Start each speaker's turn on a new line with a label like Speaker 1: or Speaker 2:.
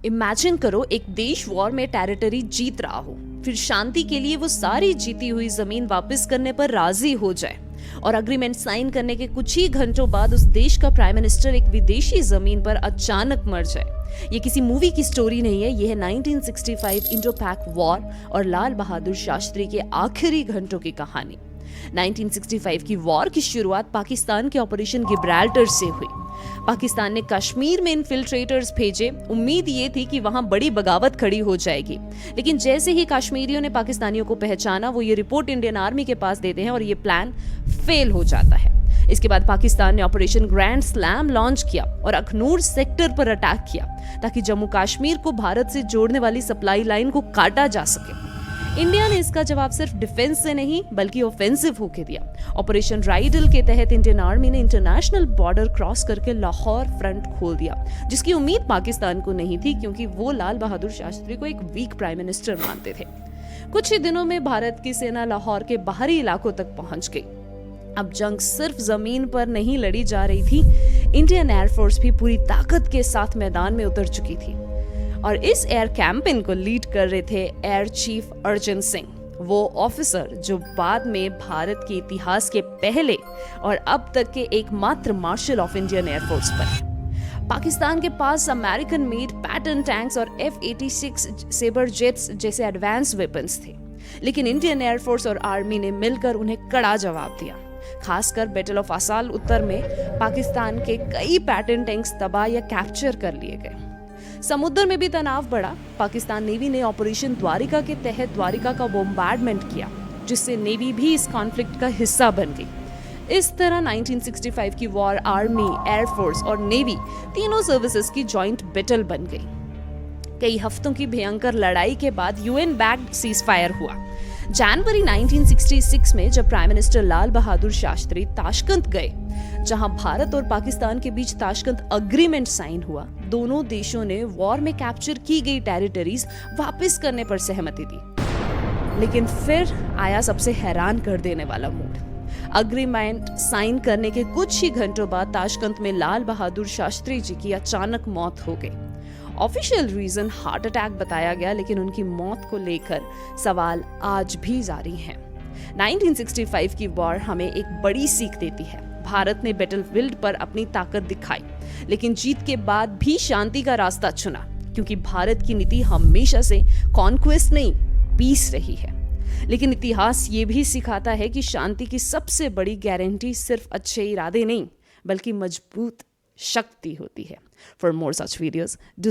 Speaker 1: Imagine करो, एक देश वॉर में टेरिटरी जीत रहा हो, फिर शांति के लिए वो सारी जीती हुई जमीन वापस करने पर राजी हो जाए और एग्रीमेंट साइन करने के कुछ ही घंटों बाद उस देश का प्राइम मिनिस्टर एक विदेशी जमीन पर अचानक मर जाए। ये किसी मूवी की स्टोरी नहीं है, ये है 1965 इंडो पैक वॉर और लाल बहादुर शास्त्री के आखिरी घंटों की कहानी। 1965 की वॉर की शुरुआत पाकिस्तान के ऑपरेशन गिब्राल्टर से हुई। पाकिस्तान ने कश्मीर में इन्फिल्ट्रेटर्स भेजे, उम्मीद ये थी कि वहां बड़ी बगावत खड़ी हो जाएगी, लेकिन जैसे ही कश्मीरियों ने पाकिस्तानियों को पहचाना, वो ये रिपोर्ट इंडियन आर्मी के पास देते हैं और ये प्लान फेल हो जाता है। इसके बाद पाकिस्तान ने ऑपरेशन ग्रैंड स्लैम लॉन्च किया और अखनूर सेक्टर पर अटैक किया ताकि जम्मू कश्मीर को भारत से जोड़ने वाली सप्लाई लाइन को काटा जा सके। इंडिया ने इसका जवाब सिर्फ डिफेंस से नहीं बल्कि ऑफेंसिव होके दिया। ऑपरेशन राइडल के तहत इंडियन आर्मी ने इंटरनेशनल बॉर्डर क्रॉस करके लाहौर फ्रंट खोल दिया, जिसकी उम्मीद पाकिस्तान को नहीं थी क्योंकि वो लाल बहादुर शास्त्री को एक वीक प्राइम मिनिस्टर मानते थे। कुछ ही दिनों में भारत की सेना लाहौर के बाहरी इलाकों तक पहुंच गई। अब जंग सिर्फ जमीन पर नहीं लड़ी जा रही थी, इंडियन एयरफोर्स भी पूरी ताकत के साथ मैदान में उतर चुकी थी और इस एयर कैंपेन को लीड कर रहे थे एयर चीफ अर्जन सिंह, वो ऑफिसर जो बाद में भारत के इतिहास के पहले और अब तक के एकमात्र मार्शल ऑफ इंडियन एयरफोर्स बने। पाकिस्तान के पास अमेरिकन मेड पैटर्न टैंक्स और F-86 सेबर जेट्स जैसे एडवांस वेपन्स थे, लेकिन इंडियन एयरफोर्स और आर्मी ने मिलकर उन्हें कड़ा जवाब दिया। खासकर बैटल ऑफ असाल उत्तर में पाकिस्तान के कई पैटर्न टैंक्स तबाह या कैप्चर कर लिए गए। समुद्र में भी तनाव बढ़ा। पाकिस्तान नेवी ने ऑपरेशन द्वारिका के तहत द्वारिका का बॉम्बार्डमेंट किया, जिससे नेवी भी इस कॉन्फ्लिक्ट का हिस्सा बन गई। इस तरह 1965 की वॉर आर्मी, एयरफोर्स और नेवी तीनों सर्विसेज की जॉइंट बैटल बन गई। कई हफ्तों की भयंकर लड़ाई के बाद यूएन बैक्ड सीजफायर हुआ। जनवरी 1966 में जब prime minister Lal Bahadur Shastri Tashkent गए, जहां भारत और पाकिस्तान के बीच ताशकंद अग्रीमेंट साइन हुआ, दोनों देशों ने वॉर में कैप्चर की गई टेरिटरीज वापस करने पर सहमति दी। लेकिन फिर आया सबसे हैरान कर देने वाला मूड। अग्रीमेंट साइन करने के कुछ ही घंटों बाद ताशकंद में लाल बहादुर शास्त्री जी की अचानक मौत हो गई। ऑफिशियल रीजन हार्ट अटैक बताया गया, लेकिन उनकी मौत को लेकर सवाल आज भी जारी हैं। 1965 की वॉर हमें एक बड़ी सीख देती है। भारत ने बैटलफील्ड पर अपनी ताकत दिखाई, लेकिन जीत के बाद भी शांति का रास्ता चुना, क्योंकि भारत की नीति हमेशा से कॉन्क्वेस्ट नहीं, पीस रही है। लेकिन इतिहास ये भी सिखाता है कि शांति की सबसे बड़ी गारंटी सिर्फ अच्छे इरादे नहीं, बल्कि मजबूत शक्ति होती है। For more such videos, do